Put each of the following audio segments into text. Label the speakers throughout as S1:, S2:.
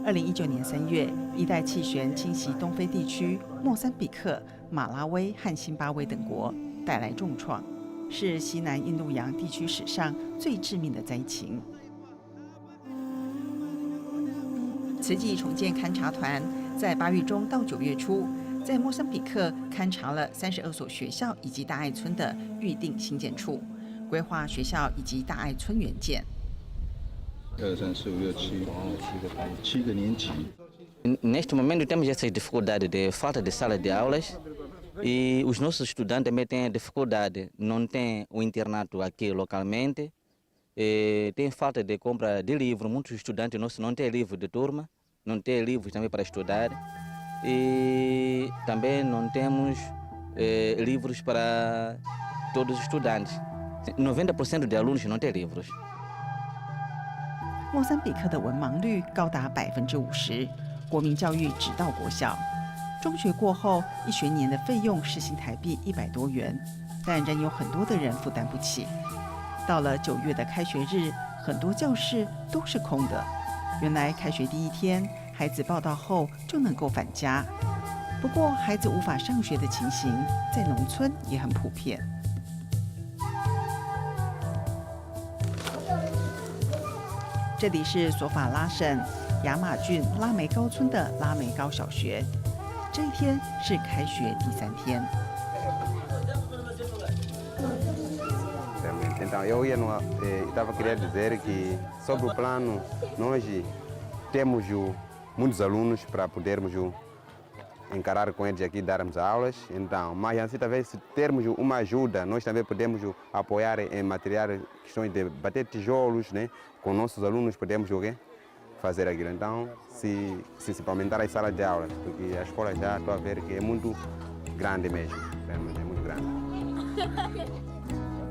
S1: 2019年3月，一代气旋侵袭东非地区，莫桑比克、马拉维和辛巴威等国，带来重创，是西南印度洋地区史上最致命的灾情。慈济重建勘察团在8月中到9月初，在莫桑比克勘察了32所学校以及大爱村的预定新建处，规划学校以及大爱村原建。
S2: 1、2、3、4、5、6、7个年级。
S3: Neste momento temos essa dificuldade de falta de sala de aulas e os nossos estudantes também têm dificuldade, não tem o internato aqui localmente, tem falta de compra de livros, muitos estudantes nossos não têm livro de turma, não têm livros também para estudar e também não temos livros para todos os estudantes. 90% de alunos não têm livros.
S1: 莫桑比克的文盲率高达50%，国民教育只到国小，中学过后1学年的费用是新台币100多元，但仍有很多的人负担不起。到了9月的开学日，很多教室都是空的。原来开学第1天，孩子报到后就能够返家。不过，孩子无法上学的情形，在农村也很普遍。这里是索法拉省亚马郡拉梅高村的拉梅高小学，这一天是开学第3天。
S4: Então eu estava querendo dizer que sobre o plano nós temos muitos alunos para podermos encarar com eles aqui darmos aulas. Então, mas assim talvez se termos uma ajuda nós também podemos apoiar em material, questões de bater tijolos, né? Com nossos alunos podemos fazer aquilo. Então, se aumentar as salas de aulas, porque a escola já estou a ver que é muito grande mesmo, realmente é muito grande.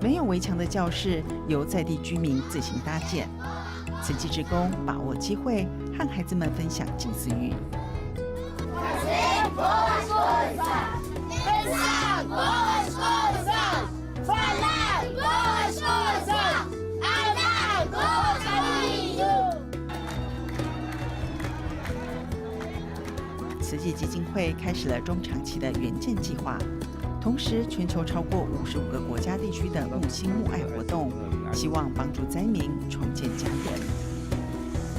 S1: 没有围墙的教室由在地居民自行搭建，慈济志工把握机会和孩子们分享近似语。慈济基金会开始了中长期的援建计划，同时全球超过55个国家地区的募心募爱活动，希望帮助灾民重建家园。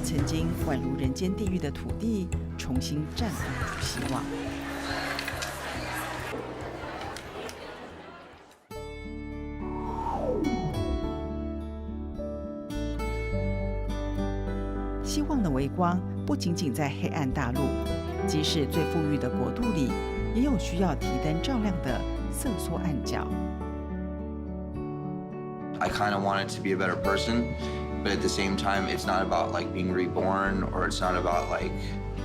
S1: 曾经宛如人间地狱的土地，重新绽放出希望。希望的微光不仅仅在黑暗大陆，即使最富裕的国度里，也有需要提灯照亮的瑟缩暗角。
S5: I kind of wanted to be a better person, but at the same time, it's not about like being reborn, or it's not about like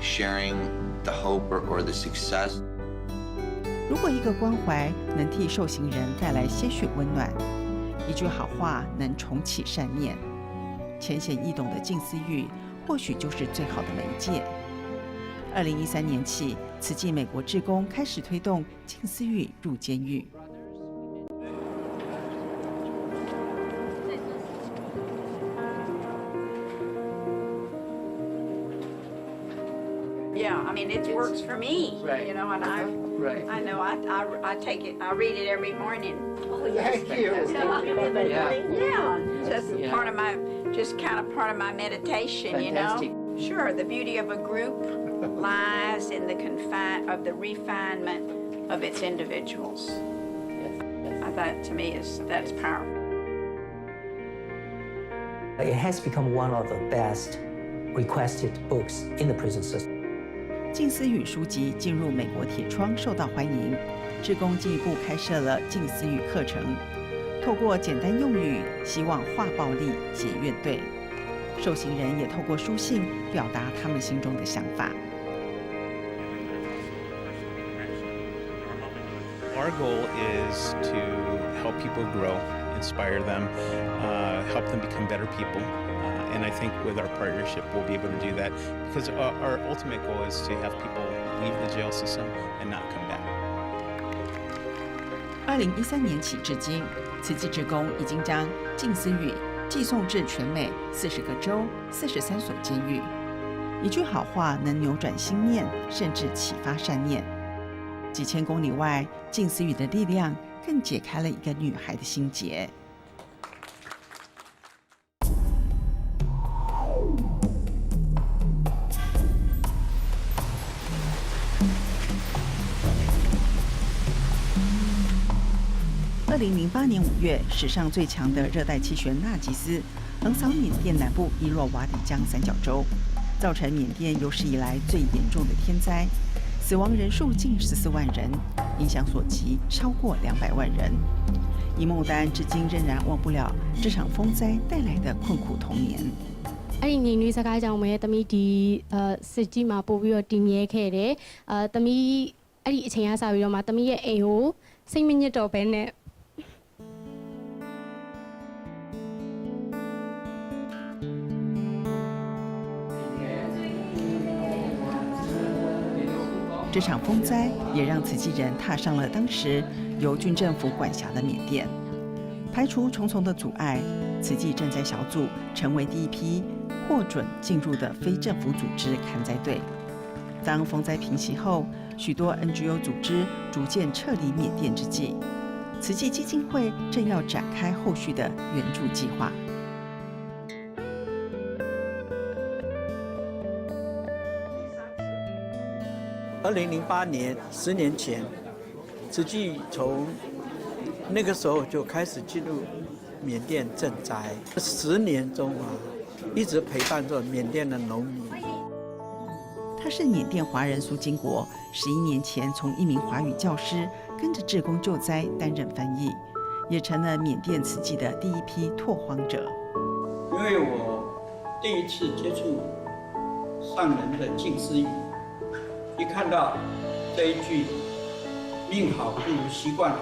S5: sharing the hope or the success.
S1: 如果一个关怀能替受刑人带来些许温暖，一句好话能重启善念，浅显易懂的近似语或许就是最好的媒介。2013年起，慈济美国志工开始推动近似语入监狱。
S6: Yeah, I mean it works for me,
S7: Right.
S6: you know, and
S7: Right.
S6: I know I take it, I read it every morning.
S7: Thank you.
S6: Yeah, just
S7: Yeah.
S6: part of my, just kind of part of my meditation, you know.
S7: Fantastic.
S6: Sure, the beauty of a group lies in the refinement of its individuals. That to me that's powerful.
S8: It has become one of the best requested books in the prison system.
S1: 近似语书籍进入美国铁窗，受到欢迎。志工进一步开设了近似语课程，透过简单用语，希望化暴力、解怨怼。受刑人也透过书信表达他们心中的想法。
S9: Our goal is to help people grow, inspire them, help them become better people. And I think with our partnership, we'll be able to do that because our ultimate goal is to have people leave the jail system and not come back.
S1: 2013年起至今，慈济志工已经将近似语寄送至全美40个州、43所监狱。一句好话能扭转心念，甚至启发善念。几千公里外，静思语的力量更解开了一个女孩的心结。2008年5月，史上最强的热带气旋纳吉斯横扫缅甸南部伊洛瓦底江三角洲，造成缅甸有史以来最严重的天灾，死亡人数近14万人，影响所及超过200万人。伊梦丹至今仍然忘不了这场风灾带来的困苦童年。
S7: အဲ့ဒီညီလေးစကားကြောင့်ပဲတမီးဒီစစ်ကြီးမှာပို့ပြီးတော့တည်မြဲခဲ့တယ်တမီးအဲ့ဒီအချိန်ကစပြီးတော့မှတမီးရဲ့အိမ်ကိုစိတ်မညစ်တော့ဘဲနဲ့
S1: 这场风灾也让慈济人踏上了当时由军政府管辖的缅甸。排除重重的阻碍，慈济赈灾小组成为第一批获准进入的非政府组织勘灾队。当风灾平息后，许多 NGO 组织逐渐撤离缅甸之际，慈济基金会正要展开后续的援助计划。
S10: 2008年，10年前，慈济从那个时候就开始进入缅甸赈灾。10年中啊，一直陪伴着缅甸的农民。
S1: 他是缅甸华人苏金国，11年前从一名华语教师跟着志工救灾担任翻译，也成了缅甸慈济的第一批拓荒者。
S10: 因为我第一次接触上人的静思语。一看到这一句“命好不如习惯好”，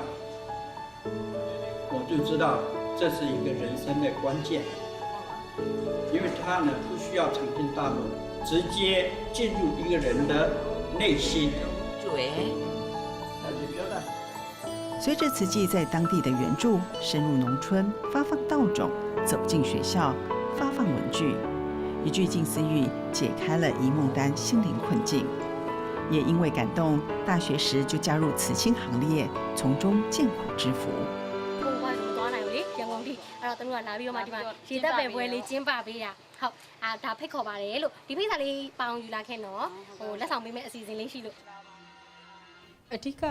S10: 我就知道这是一个人生的关键，因为它呢不需要长篇大论，直接进入一个人的内心。
S1: 随着慈济在当地的援助，深入农村，发放稻种，走进学校，发放文具，一句静思语解开了伊梦丹心灵困境。也因为感动，大學時就加入慈青行列，從中見苦知福。
S7: အဓိက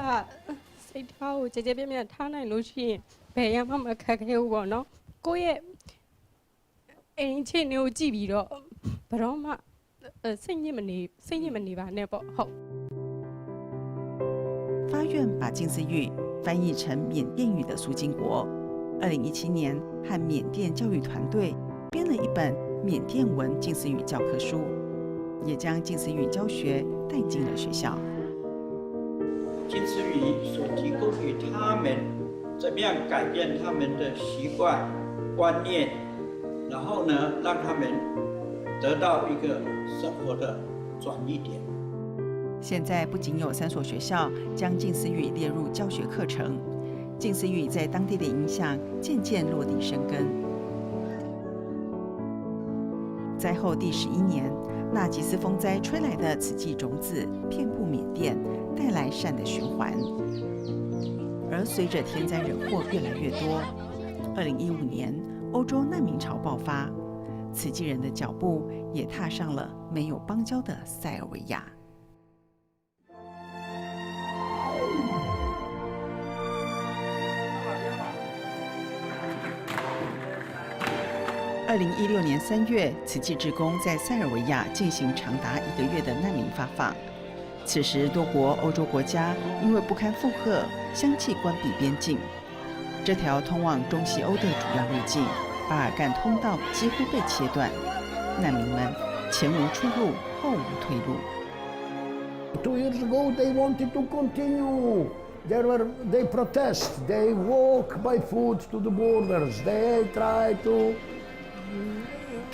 S7: စိတ်ထားကိုကြကြပြတ်ပြတ်ထားနိုင်လို့ရှိရင်ဘယ်ရမှမခက်ခဲဘူးပေါ့နော်ကိုယ့်ရဲ့အိမ်ချင်းတွေကိုကြည့်ပြီးတော့ဘယ်တော့မှစိတ်ညစ်မနေပါနဲ့ပေါ့ဟုတ်。
S1: 发愿把静思语翻译成缅甸语的苏金国，2017年和缅甸教育团队编了一本缅甸文静思语教科书，也将静思语教学带进了学校。
S10: 静思语所提供给他们，怎么样改变他们的习惯、观念，然后呢，让他们得到一个生活的转捩点。
S1: 现在不仅有3所学校将静思语列入教学课程，静思语在当地的影响渐渐落地生根。灾后第11年，纳吉斯风灾吹来的慈济种子遍布缅甸，带来善的循环。而随着天灾人祸越来越多，2015年欧洲难民潮爆发，慈济人的脚步也踏上了没有邦交的塞尔维亚。2016年3月，慈济志工在塞尔维亚进行长达1个月的难民发放。此时，多国欧洲国家因为不堪负荷，相继关闭边境。这条通往中西欧的主要路径——巴尔干通道几乎被切断，难民们前无出路，后无退路。
S11: 2 years ago, they wanted to continue. They protest. They walk by foot to the borders. They try to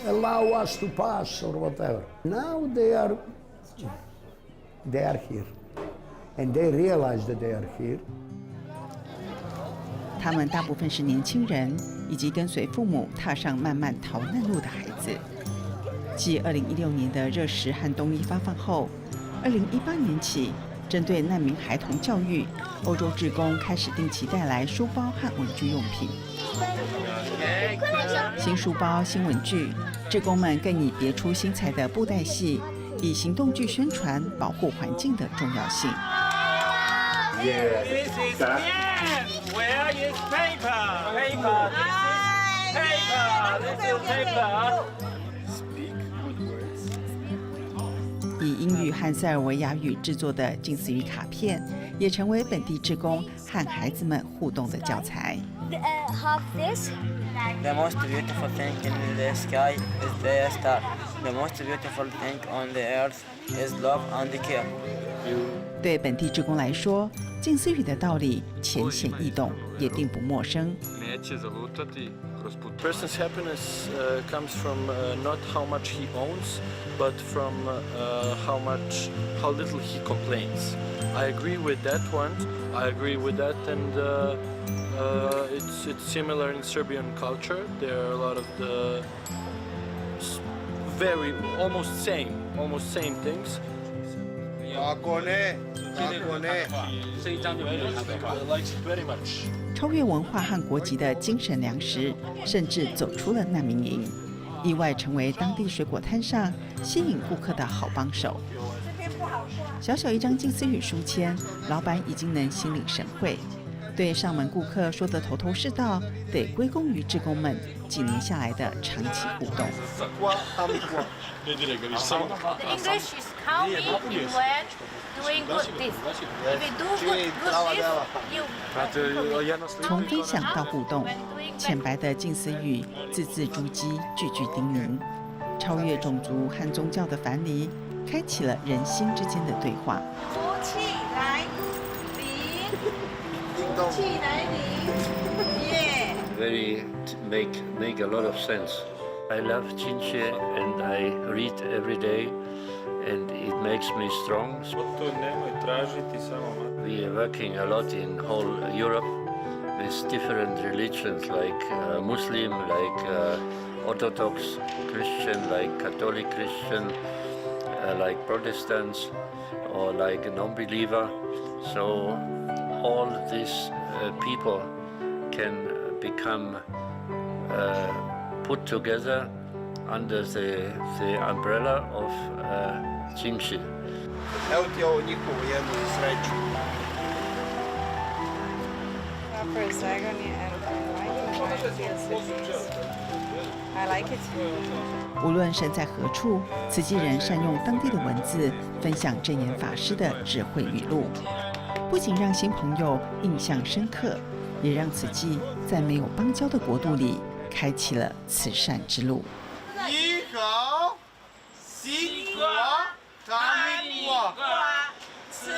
S11: allow us to pass or whatever. Now they are here, and they realize that they are here.
S1: 他们大部分是年轻人，以及跟随父母踏上漫漫逃难路的孩子。继2016年的热食和冬衣发放后，2018年起，针对难民孩童教育，欧洲志工开始定期带来书包和文具用品。新书包、新文具，志工们更以别出心裁的布袋戏，以行动剧宣传保护环境的重要性。
S12: This is pen. Where is paper? Paper. Paper. This is paper.
S1: 以英语和塞尔维亚语制作的近似语卡片，也成为本地志工和孩子们互动的教材。
S13: Have this. The most beautiful thing in the sky is the star. The most beautiful thing on the earth is love and care.
S1: 对本地志工来说，近似语的道理浅显易懂，也并不陌生。
S14: Person's happiness comes from not how much he owns, but from how little he complains. I agree with that one. I agree with that, and it's similar in Serbian culture. There are a lot of the very almost same things. Likes it very much.
S1: 超越文化和国籍的精神粮食，甚至走出了难民营，意外成为当地水果摊上吸引顾客的好帮手。小小一张近似语书签，老板已经能心领神会。对上门顾客说得头头是道，得归功于志工们几年下来的长期互动。
S15: The English is how we learn doing good this. If you do good this, you.
S1: 从分享到互动，浅白的近似语，字字珠玑，句句叮咛，超越种族和宗教的藩篱，开启了人心之间的对话。
S15: 福气来临，福气来临，耶！
S16: Very make a lot of sense. I love Chinche and I read every day, and it makes me strong. We are working a lot in whole Europe with different religions like Muslim, like Orthodox Christian, like Catholic Christian, like Protestants, or like a non-believer. So all these people can become put together under the umbrella of Jingxi.
S17: Evo ti ovo njihovu jednu sreću.
S6: I like it.
S1: 无论身在何处，慈济人善用当地的文字，分享证严法师的智慧语录，不仅让新朋友印象深刻，也让慈济在没有邦交的国度里开启了慈善之路。
S17: 你好，西瓜，哈密瓜，吃。